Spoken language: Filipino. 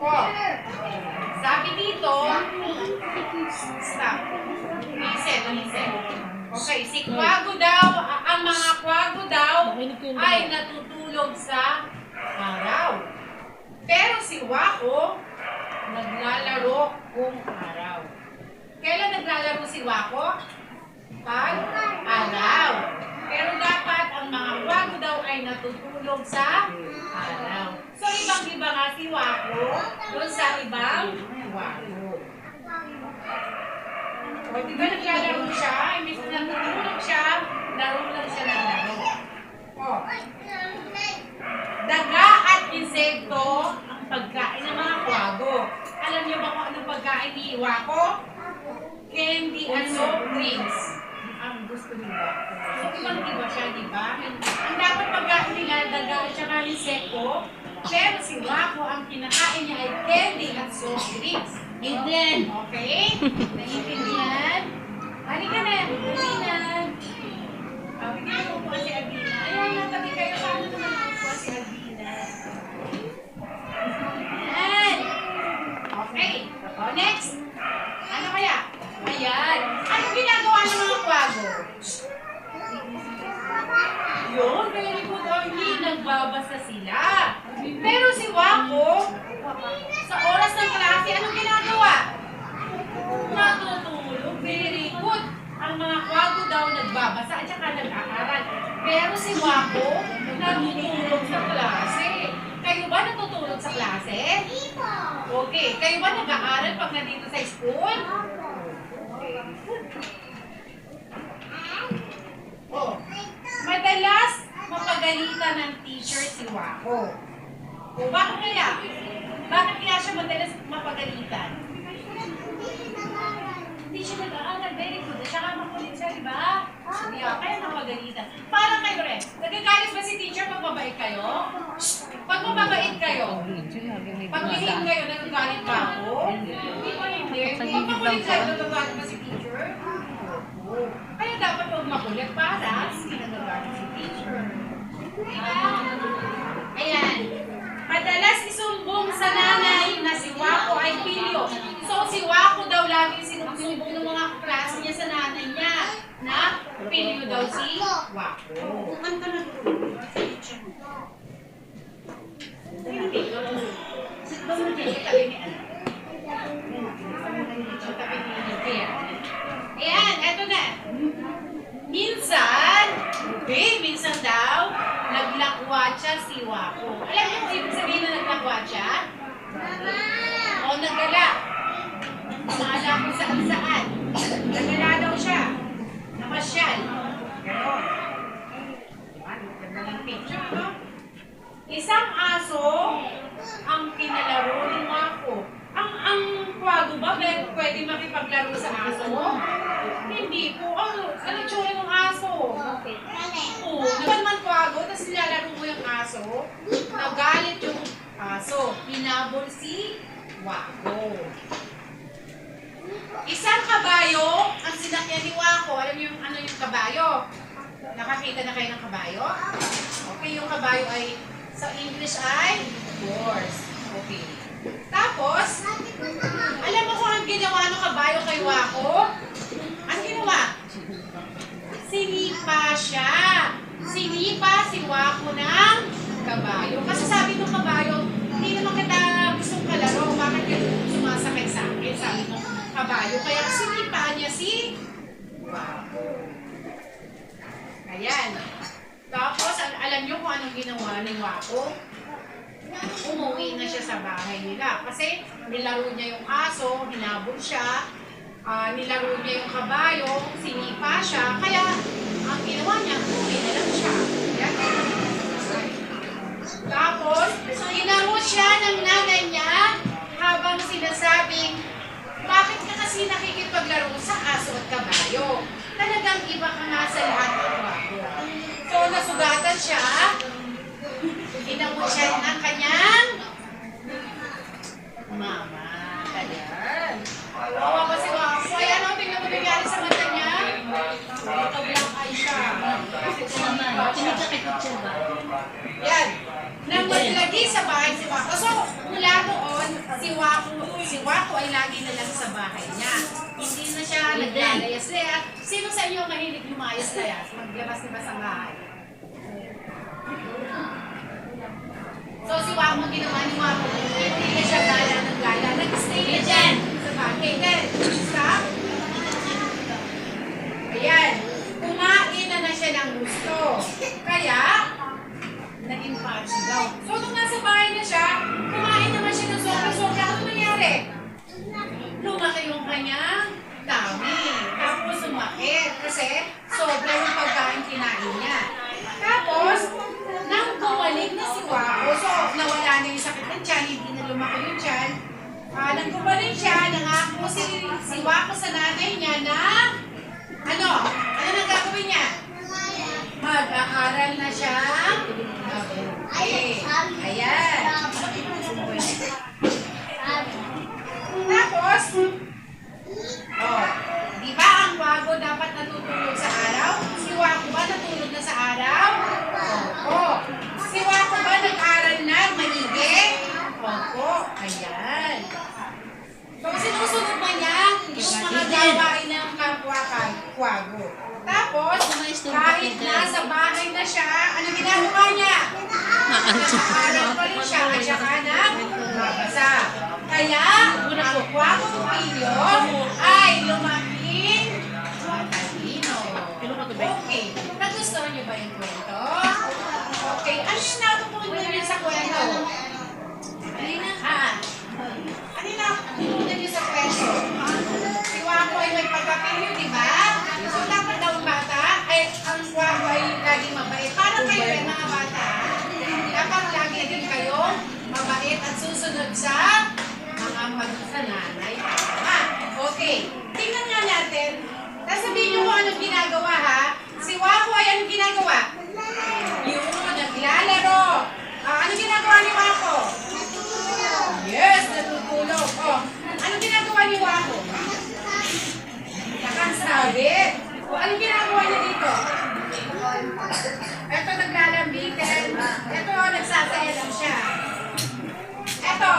Oh, sabi dito, stop. Listen. Okay, si Kwago daw, ang mga Kwago daw ay natutulog sa araw. Pero si Wako, naglalaro kung araw. Kailan naglalaro si Wako? Pag araw. Pero dapat ang mga Kwago daw ay natutulog sa araw. So, ibang-iba nga si Wako doon sa ibang Wako. O, di ba naglalaro siya? Imbis na natutulog siya, laro lang siya ng laro. O, daga at insekto ang pagkain ng mga Kwago. Alam niyo ba kung anong pagkain ni Wako? Candy at soft drinks. Ang gusto nila. So, ibang-iba siya, di ba? Ang dapat pagkain nila, daga at saka insekto. Pero si Wako, ang kinakain niya ay candy at soft drinks. Eden. Okay? Naiintindihan? Halika na. Albina. Bigyan mo po si Albina. Ayan, natabi kayo. Paano naman po si Albina? Ayan. Okay. O, next. Ano kaya? Ayan. Anong ginagawa ng mga Kwago? Yun, very good. O, hindi nagbabasa sila. Pero si Wako, sa oras ng klase, anong ginagawa? Natutulog. Very good. Ang mga Kwago daw nagbabasa at saka nag-aaral. Pero si Wako, natutulog sa klase. Kayo ba natutulog sa klase? Okay. Kayo ba nag-aaral pag nandito sa school? Oh. Madalas mapagalitan ng teacher si Wako. O bakit kaya? Bakit kaya siya madalas mapagalitan? Hindi siya nag-aaral. Very good. At saka makulit siya, di ba? Kaya mapagalitan. Parang kayo rin. Nagagalit ba si teacher pag mabait kayo? Pag mababait kayo? Pag lihim kayo, nagagalit ba ako? Hindi ko hindi. Pag makulit kayo, nagagalit ba si teacher? Kaya dapat huwag makulit para hindi nagagalit si teacher. Ayan. Madalas isumbong sa nanay na si Wako ay pilyo. So, si Wako daw lagi sinusumbong ng mga klase niya sa nanay niya na pilyo daw si Wako. Bukan ka na doon. Ayan, eto na. Minsan daw, naglakwatsa si Wako. Alam niyo kung ibig sabihin na naglakwatsa? O naggala. Maala kung saan-saan. Naggala daw siya. Namasyal. Ganon. Ganda ng picture, no? Isang aso ang kinalaro ni Wako. Ang Kwago ba pwede makipaglaro sa aso? Hindi po. Ano tsura ng aso? Oo. Naman Kwago, tapos nilalaro mo yung aso. Nagalit yung aso. Hinabol si Wako. Isang kabayo ang sinakyan ni Wako. Alam niyo yung ano yung kabayo? Nakakita na kayo ng kabayo? Okay, yung kabayo ay sa English ay horse. Okay. Tapos, alam mo kung ang ginawa ng kabayo kay Wako? Ang ginawa? Sinipa siya. Sinipa si Wako ng kabayo. Kasi sabi ng kabayo, hindi naman kita gustong kalaro. Bakit ka sumasakay sa akin? Sabi ng kabayo. Kaya sinipa niya si Wako. Ayan. Tapos, alam niyo kung anong ginawa ni Wako? Umuwi na siya sa bahay nila. Kasi nilaro niya yung aso, hinabol siya, nilaro niya yung kabayo, sinipa siya. Kaya, ang ginawa niya, umuwi na lang siya. Yan. Tapos, hinaro siya ng nanay niya habang sinasabing, bakit ka kasi nakikipaglaro sa aso at kabayo? Talagang iba ka nga sa lahat ng Wako. So, nasugatan siya. Hinamot siya ng kanyang mama. Ayan. Kawawa ba si Wako? Ayan o, tingnan mo nangyari sa mata niya. Naka-black eye siya. Sinikakikot siya ba? Yan. Nang maglagi sa bahay si Wako. So, mula noon, ay lagi na lang sa bahay niya. Hindi na siya naglalayas. Sino sa inyo mahilig lumayas-layas? Maglabas-labas ang bahay. So, si Wako ginawa ni Wako, hindi na siya gala ng gala. Nag-stay na dyan sa bahay. Then, stop. Ayan. Kumain na siya ng gusto. Kaya, naging party daw. So, nung nasa bahay na siya, kumain naman siya ng sobra-sobra. Ano nangyari? Lumaki yung kanyang tummy. Tapos sumakit kasi sobra yung pagkain kinain niya. Tapos, nang bumalik na si Wako, so nawala na yung sakit ng tiyan, hindi na lumaki yung tiyan. Nang bumalik siya, nangako si Wako sa nanay niya na ano nang gagawin niya? Mag-aaral na siya. Okay. Ayan. Tapos, di ba ang Wako dapat natutulog sa araw? Si Wako ba natulog na sa araw? Opo. Si Wako ba nag-aral na maigi? Opo. Ayan. So, sinusunod ba niya yung mga gawain ng kapwa Wako? Tapos, kahit nasa bahay na siya, ano ginagawa niya? Nag-aaral pa rin siya at saka nagbabasa. Kaya, ang Wako Pilyo ay lumaking matalino. Okay. Nagustuhan niyo ba yung kwento? Okay. Ano yung natutunan niyo sa kwento? Ano yung natutunan niyo sa kwento? Si Wako ay may pagkapilyo, di ba? So, dapat daw bata, ay ang Wako ay laging mabait. Parang kayo rin, mga bata. Dapat lagi din kayo mabait at susunod sa mga magsananay. Okay. Tingnan nga natin. Sasabihin niyo kung anong ginagawa, ha? Si Wako ay anong ginagawa? Yung naglalaro. Anong ginagawa ni Wako? Yes, natutulog. Anong ginagawa ni Wako? Nakasabit. Anong ginagawa niya dito? Ito naglalambitin. Ito nagsasaya lang siya. Ito.